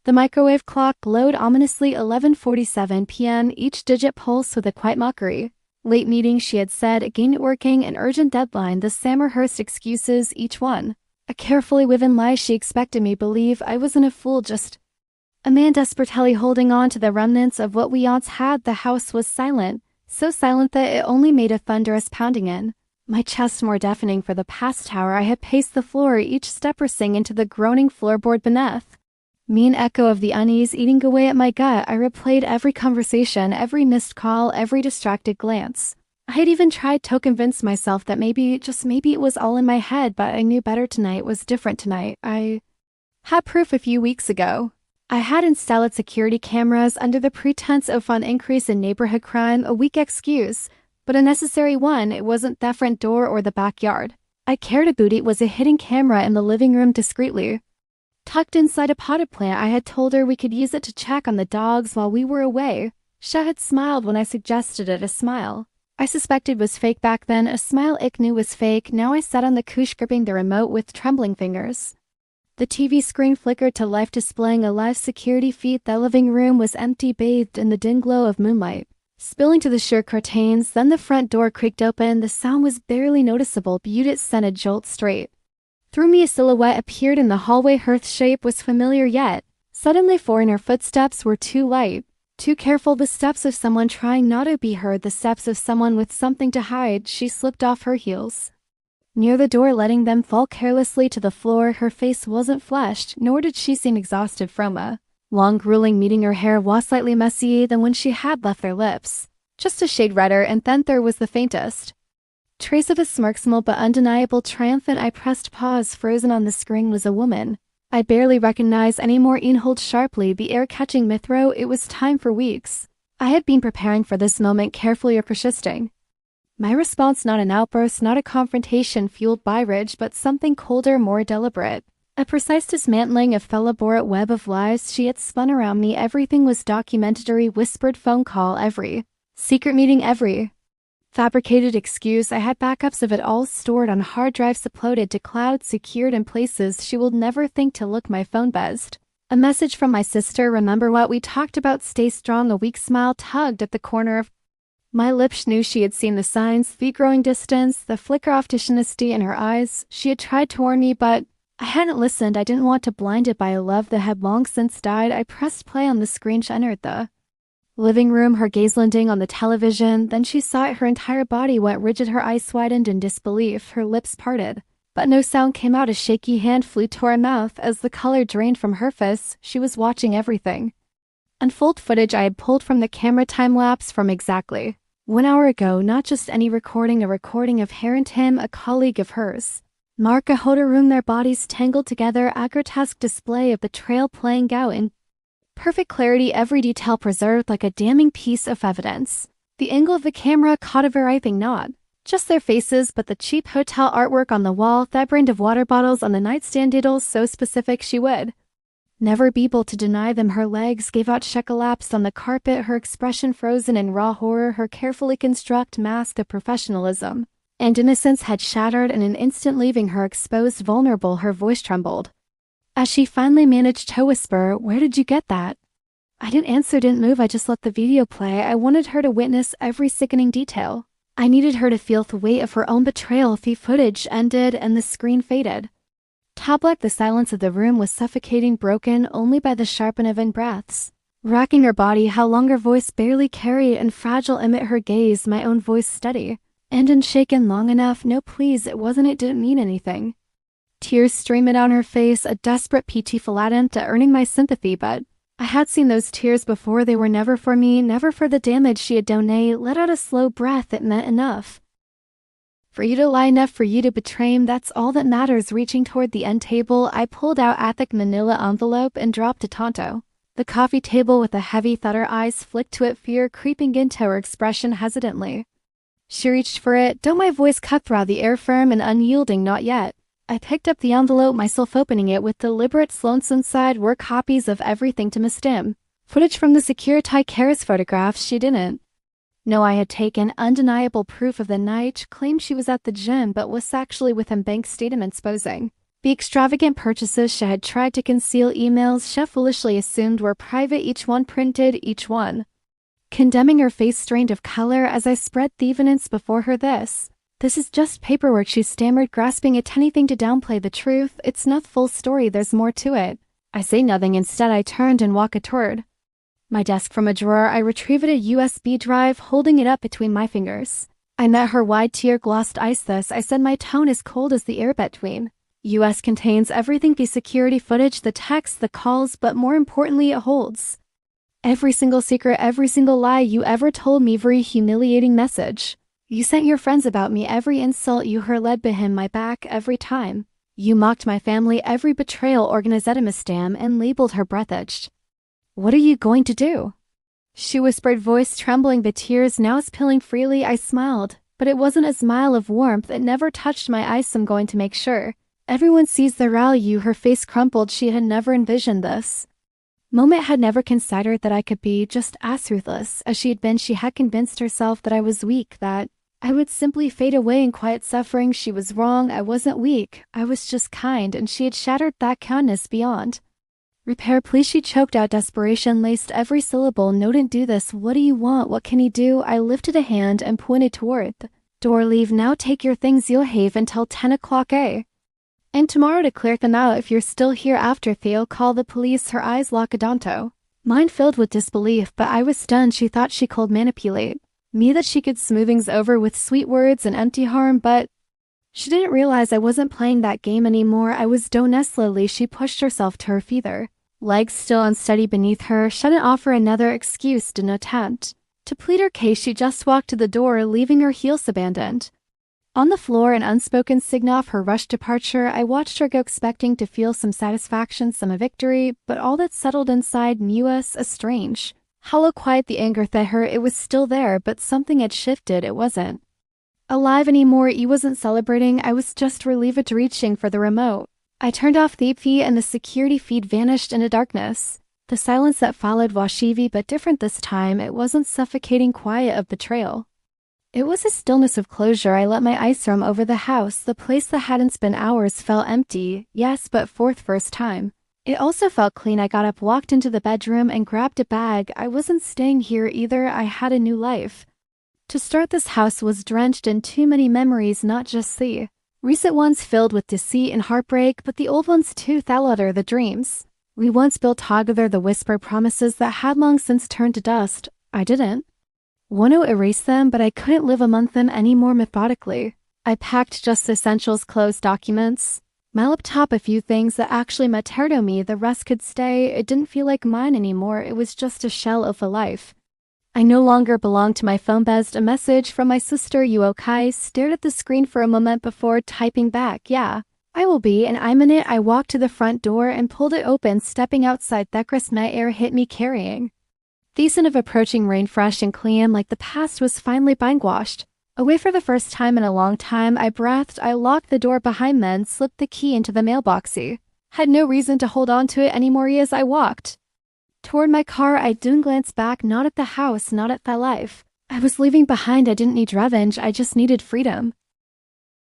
The microwave clock glowed ominously 11:47 p.m., each digit pulsed with a quiet mockery. Late meeting, she had said, again working, an urgent deadline, the Sammerhurst excuses, each one a carefully woven lie she expected me believe I wasn't a fool, just a man desperately holding on to the remnants of what we once had. The house was silent, so silent that it only made a thunderous pounding in my chest more deafening. For the past hour I had paced the floor, each step sinking into the groaning floorboard beneath. Me, an echo of the unease eating away at my gut, I replayed every conversation, every missed call, every distracted glance. I had even tried to convince myself that maybe, just maybe, it was all in my head, but I knew better. Tonight was different. Tonight I had proof. A few weeks ago I had installed security cameras under the pretense of an increase in neighborhood crime, a weak excuse, but a necessary one. It wasn't the front door or the backyard I cared about. It was a hidden camera in the living room, discreetly tucked inside a potted plant. I had told her we could use it to check on the dogs while we were away. She had smiled when I suggested it, a smile I suspected was fake back then, a smile I knew was fake. Now I sat on the couch gripping the remote with trembling fingers. The TV screen flickered to life, displaying a live security feed. The living room was empty, bathed in the dim glow of moonlight spilling to the sheer curtains. Then the front door creaked open. The sound was barely noticeable, but it sent a jolt straight through me. A silhouette appeared in the hallway. Her shape was familiar, yet suddenly foreign. Her footsteps were too light, too careful, the steps of someone trying not to be heard, the steps of someone with something to hide. She slipped off her heels near the door, letting them fall carelessly to the floor. Her face wasn't flushed, nor did she seem exhausted from a long grueling meeting. Her hair was slightly messier than when she had left. Their lips just a shade redder, and then there was the faintest trace of a smirk, small but undeniable, triumphant. I pressed pause. Frozen on the screen was a woman I barely recognized anymore. Inhaled sharply, the air catching my throat. It was time. For weeks I had been preparing for this moment, carefully or persisting. My response, not an outburst, not a confrontation fueled by rage, but something colder, more deliberate. A precise dismantling of elaborate web of lies she had spun around me. Everything was documented. Every whispered phone call, every secret meeting, every fabricated excuse. I had backups of it all, stored on hard drives, uploaded to cloud, secured in places she will never think to look. My phone buzzed. A message from my sister. Remember what we talked about? Stay strong. A weak smile tugged at the corner of my lips. Knew she had seen the signs, the growing distance, the flicker of dishonesty in her eyes. She had tried to warn me, but I hadn't listened. I didn't want to blind it by a love that had long since died. I pressed play on the screen. She entered the living room, her gaze landing on the television. Then she saw it. Her entire body went rigid, her eyes widened in disbelief, her lips parted, but no sound came out. A shaky hand flew to her mouth as the color drained from her face. She was watching everything unfold. Footage I had pulled from the camera, time-lapse from exactly 1 hour ago. Not just any recording, a recording of her and him, a colleague of hers. Mark, a hotel room, their bodies tangled together, a grotesque display of betrayal playing out in perfect clarity, every detail preserved like a damning piece of evidence. The angle of the camera caught a variething, not just their faces, but the cheap hotel artwork on the wall, that brand of water bottles on the nightstand, details so specific she would never be able to deny them. Her legs gave out, she collapsed on the carpet, her expression frozen in raw horror. Her carefully constructed mask of professionalism and innocence had shattered in an instant, leaving her exposed, vulnerable. Her voice trembled as she finally managed to whisper, "Where did you get that?" I didn't answer, didn't move. I just let the video play. I wanted her to witness every sickening detail. I needed her to feel the weight of her own betrayal. The footage ended and the screen faded. Top-like, the silence of the room was suffocating, broken only by the sharp uneven breaths racking her body. How long her voice barely carried, and fragile amid her gaze, my own voice steady and unshaken. Long enough. No, please, it wasn't. It didn't mean anything. Tears streamed down her face, a desperate PT full attempt at earning my sympathy, but I had seen those tears before. They were never for me, never for the damage she had done. Let out a slow breath. It meant enough for you to lie, enough for you to betray him. That's all that matters. Reaching toward the end table, I pulled out a thick manila envelope and dropped a tonto. The coffee table with a heavy thud. Her eyes flicked to it, fear creeping into her expression. Hesitantly she reached for it. Don't, my voice cut through the air, firm and unyielding. Not yet. I picked up the envelope, myself opening it with deliberate slowness. Inside were copies of everything to Miss Dim. Footage from the security cameras, photographs she didn't know I had taken, undeniable proof of the night. Claimed she was at the gym but was actually with him, bank statements posing The extravagant purchases she had tried to conceal, emails she foolishly assumed were private, each one printed, each one condemning her face strained of color as I spread the evidence before her. This is just paperwork, she stammered, grasping at anything to downplay the truth. It's not the full story, there's more to it. I say nothing. Instead, I turned and walked toward my desk. From a drawer, I retrieved a USB drive, holding it up between my fingers. I met her wide, tear-glossed eyes. This, I said, my tone as cold as the air between US contains everything: the security footage, the texts, the calls, but more importantly, it holds every single secret, every single lie you ever told me, every humiliating message you sent your friends about me, every insult you heard led behind my back, every time you mocked my family, every betrayal organized a misdam and labeled her breath etched. What are you going to do? She whispered, voice trembling, the tears now spilling freely. I smiled, but it wasn't a smile of warmth. It never touched my eyes. I'm going to make sure everyone sees the value. Her face crumpled. She had never envisioned this moment, had never considered that I could be just as ruthless as she had been. She had convinced herself that I was weak, that I would simply fade away in quiet suffering. She was wrong. I wasn't weak. I was just kind, and she had shattered that kindness beyond repair. Please, she choked out. Desperation laced every syllable. No, didn't do this. What do you want? What can he do? I lifted a hand and pointed toward the door. Leave now. Take your things. You'll have until 10 o'clock, and tomorrow to clear them out. If you're still here after, Theo, call the police. Her eyes locked onto mine, filled with disbelief, but I was stunned. She thought she could manipulate me, that she could smooth things over with sweet words and empty harm, but she didn't realize I wasn't playing that game anymore. I was done. Slowly, she pushed herself to her feet, her legs still unsteady beneath her. She didn't offer another excuse, didn't attempt to plead her case. She just walked to the door, leaving her heels abandoned on the floor, an unspoken signal of her rushed departure. I watched her go, expecting to feel some satisfaction, some victory, but all that settled inside me was a strange hollow quiet. The anger that her, it was still there, but something had shifted. It wasn't alive anymore. It wasn't celebrating. I was just relieved, reaching for the remote. I turned off the feed and the security feed vanished into darkness. The silence that followed was heavy but different this time. It wasn't suffocating quiet of betrayal. It was a stillness of closure. I let my eyes roam over the house. The place that hadn't spent hours felt empty, yes, but for the first time it also felt clean. I got up, walked into the bedroom, and grabbed a bag. I wasn't staying here either. I had a new life to start. This house was drenched in too many memories, not just the recent ones filled with deceit and heartbreak, but the old ones too. The dreams we once built together, the whispered promises that had long since turned to dust. I didn't want to erase them, but I couldn't live among them anymore. Methodically, I packed just essentials: clothes, documents, my laptop, a few things that actually mattered to me. The rest could stay. It didn't feel like mine anymore. It was just a shell of a life I no longer belonged to. My phone buzzed. A message from my sister. You okay? Stared at the screen for a moment before typing back, yeah, I will be, and I'm in it. I walked to the front door and pulled it open, stepping outside. That crisp night air hit me, carrying the scent of approaching rain, fresh and clean, like the past was finally being washed away for the first time in a long time. I breathed. I locked the door behind me and slipped the key into the mailboxy. Had no reason to hold on to it anymore. As I walked toward my car, I didn't glance back, not at the house, not at that life I was leaving behind. I didn't need revenge. I just needed freedom.